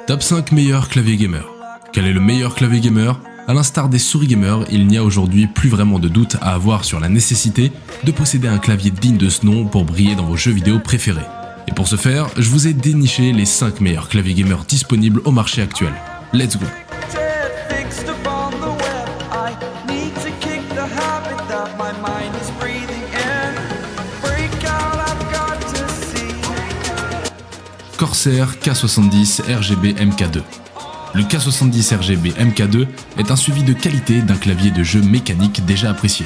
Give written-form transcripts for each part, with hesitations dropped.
Top 5 meilleurs claviers gamer. Quel est le meilleur clavier gamer? À l'instar des souris gamers, il n'y a aujourd'hui plus vraiment de doute à avoir sur la nécessité de posséder un clavier digne de ce nom pour briller dans vos jeux vidéo préférés. Et pour ce faire, je vous ai déniché les 5 meilleurs claviers gamers disponibles au marché actuel. Let's go! Corsair K70 RGB MK2. Le K70 RGB MK2 est un suivi de qualité d'un clavier de jeu mécanique déjà apprécié.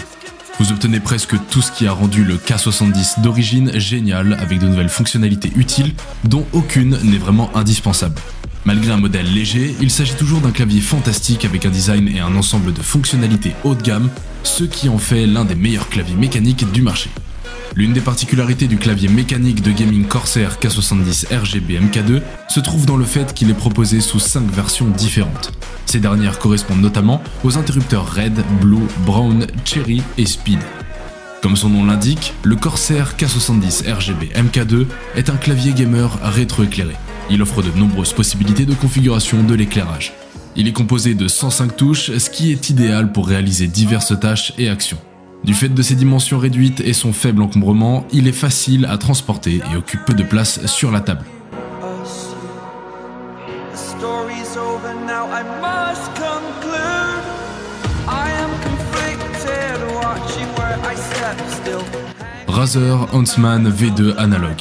Vous obtenez presque tout ce qui a rendu le K70 d'origine génial avec de nouvelles fonctionnalités utiles dont aucune n'est vraiment indispensable. Malgré un modèle léger, il s'agit toujours d'un clavier fantastique avec un design et un ensemble de fonctionnalités haut de gamme, ce qui en fait l'un des meilleurs claviers mécaniques du marché. L'une des particularités du clavier mécanique de gaming Corsair K70 RGB MK2 se trouve dans le fait qu'il est proposé sous 5 versions différentes. Ces dernières correspondent notamment aux interrupteurs Red, Blue, Brown, Cherry et Speed. Comme son nom l'indique, le Corsair K70 RGB MK2 est un clavier gamer rétroéclairé. Il offre de nombreuses possibilités de configuration de l'éclairage. Il est composé de 105 touches, ce qui est idéal pour réaliser diverses tâches et actions. Du fait de ses dimensions réduites et son faible encombrement, il est facile à transporter et occupe peu de place sur la table. Razer Huntsman V2 Analog.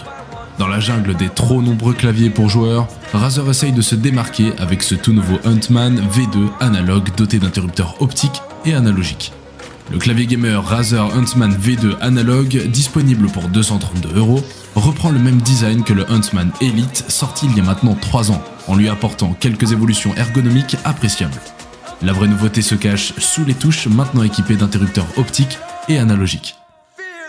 Dans la jungle des trop nombreux claviers pour joueurs, Razer essaye de se démarquer avec ce tout nouveau Huntsman V2 Analog doté d'interrupteurs optiques et analogiques. Le clavier gamer Razer Huntsman V2 Analog, disponible pour 232 €, reprend le même design que le Huntsman Elite sorti il y a maintenant 3 ans, en lui apportant quelques évolutions ergonomiques appréciables. La vraie nouveauté se cache sous les touches maintenant équipées d'interrupteurs optiques et analogiques.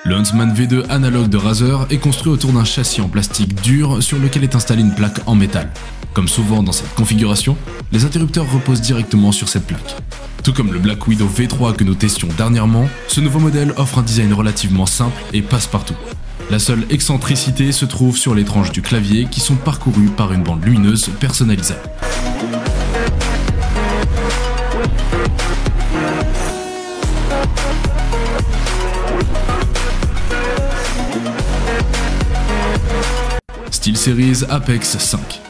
Le Huntsman V2 Analog de Razer est construit autour d'un châssis en plastique dur sur lequel est installée une plaque en métal. Comme souvent dans cette configuration, les interrupteurs reposent directement sur cette plaque. Tout comme le Black Widow V3 que nous testions dernièrement, ce nouveau modèle offre un design relativement simple et passe-partout. La seule excentricité se trouve sur les tranches du clavier qui sont parcourues par une bande lumineuse personnalisable. SteelSeries Apex 5.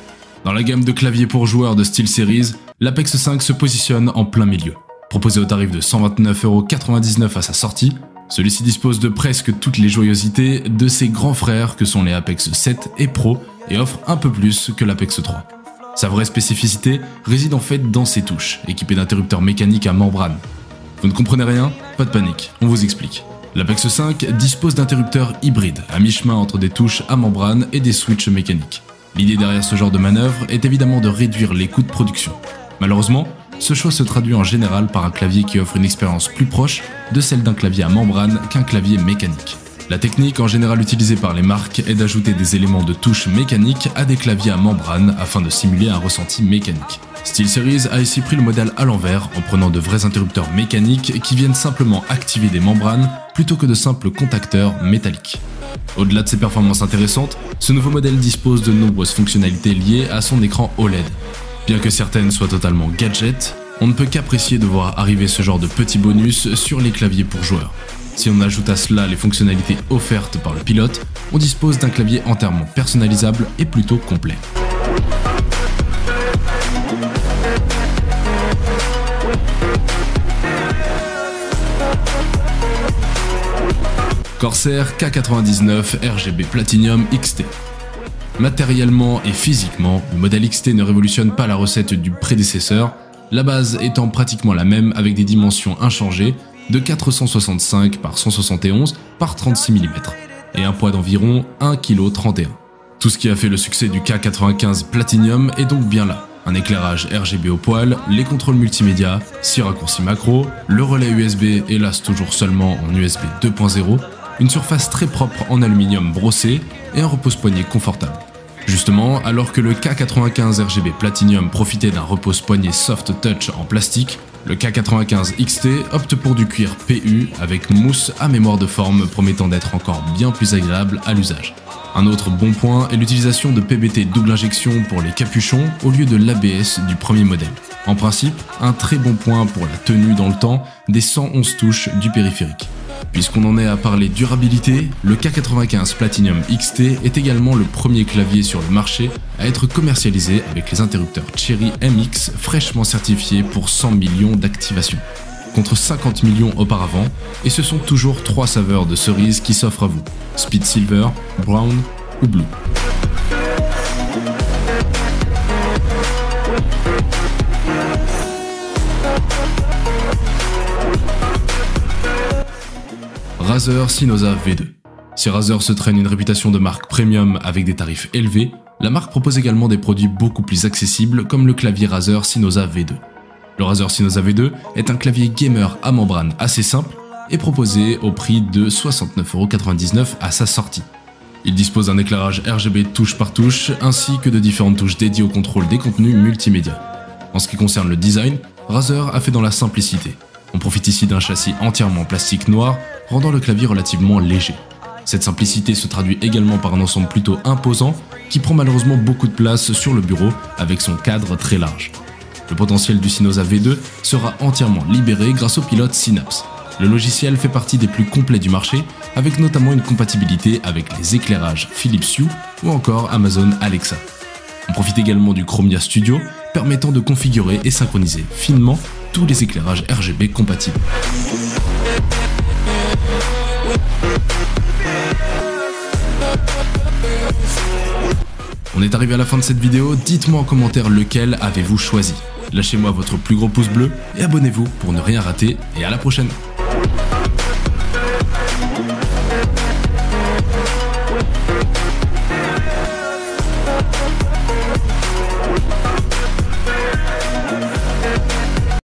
Dans la gamme de claviers pour joueurs de SteelSeries, l'Apex 5 se positionne en plein milieu. Proposé au tarif de 129,99 € à sa sortie, celui-ci dispose de presque toutes les joyeusetés de ses grands frères que sont les Apex 7 et Pro et offre un peu plus que l'Apex 3. Sa vraie spécificité réside en fait dans ses touches, équipées d'interrupteurs mécaniques à membrane. Vous ne comprenez rien? Pas de panique, on vous explique. L'Apex 5 dispose d'interrupteurs hybrides, à mi-chemin entre des touches à membrane et des switches mécaniques. L'idée derrière ce genre de manœuvre est évidemment de réduire les coûts de production. Malheureusement, ce choix se traduit en général par un clavier qui offre une expérience plus proche de celle d'un clavier à membrane qu'un clavier mécanique. La technique en général utilisée par les marques est d'ajouter des éléments de touche mécaniques à des claviers à membrane afin de simuler un ressenti mécanique. SteelSeries a ici pris le modèle à l'envers en prenant de vrais interrupteurs mécaniques qui viennent simplement activer des membranes plutôt que de simples contacteurs métalliques. Au-delà de ses performances intéressantes, ce nouveau modèle dispose de nombreuses fonctionnalités liées à son écran OLED. Bien que certaines soient totalement gadgets, on ne peut qu'apprécier de voir arriver ce genre de petits bonus sur les claviers pour joueurs. Si on ajoute à cela les fonctionnalités offertes par le pilote, on dispose d'un clavier entièrement personnalisable et plutôt complet. Corsair K99 RGB Platinum XT. Matériellement et physiquement, le modèle XT ne révolutionne pas la recette du prédécesseur, la base étant pratiquement la même avec des dimensions inchangées de 465 par 171 par 36 mm et un poids d'environ 1,31 kg. Tout ce qui a fait le succès du K95 Platinum est donc bien là. Un éclairage RGB au poil, les contrôles multimédia, 6 raccourcis macro, le relais USB, hélas toujours seulement en USB 2.0, une surface très propre en aluminium brossé et un repose-poignet confortable. Justement, alors que le K95 RGB Platinum profitait d'un repose-poignet soft touch en plastique, le K95 XT opte pour du cuir PU avec mousse à mémoire de forme promettant d'être encore bien plus agréable à l'usage. Un autre bon point est l'utilisation de PBT double injection pour les capuchons au lieu de l'ABS du premier modèle. En principe, un très bon point pour la tenue dans le temps des 111 touches du périphérique. Puisqu'on en est à parler durabilité, le K95 Platinum XT est également le premier clavier sur le marché à être commercialisé avec les interrupteurs Cherry MX fraîchement certifiés pour 100 millions d'activations, contre 50 millions auparavant, et ce sont toujours 3 saveurs de cerises qui s'offrent à vous, Speed Silver, Brown ou Blue. Razer Synosa V2. Si Razer se traîne une réputation de marque premium avec des tarifs élevés, la marque propose également des produits beaucoup plus accessibles comme le clavier Razer Synosa V2. Le Razer Synosa V2 est un clavier gamer à membrane assez simple et proposé au prix de 69,99 € à sa sortie. Il dispose d'un éclairage RGB touche par touche ainsi que de différentes touches dédiées au contrôle des contenus multimédia. En ce qui concerne le design, Razer a fait dans la simplicité. On profite ici d'un châssis entièrement en plastique noir, rendant le clavier relativement léger. Cette simplicité se traduit également par un ensemble plutôt imposant qui prend malheureusement beaucoup de place sur le bureau avec son cadre très large. Le potentiel du Synosa V2 sera entièrement libéré grâce au pilote Synapse. Le logiciel fait partie des plus complets du marché, avec notamment une compatibilité avec les éclairages Philips Hue ou encore Amazon Alexa. On profite également du Chromia Studio, permettant de configurer et synchroniser finement tous les éclairages RGB compatibles. On est arrivé à la fin de cette vidéo, dites-moi en commentaire lequel avez-vous choisi. Lâchez-moi votre plus gros pouce bleu et abonnez-vous pour ne rien rater, et à la prochaine.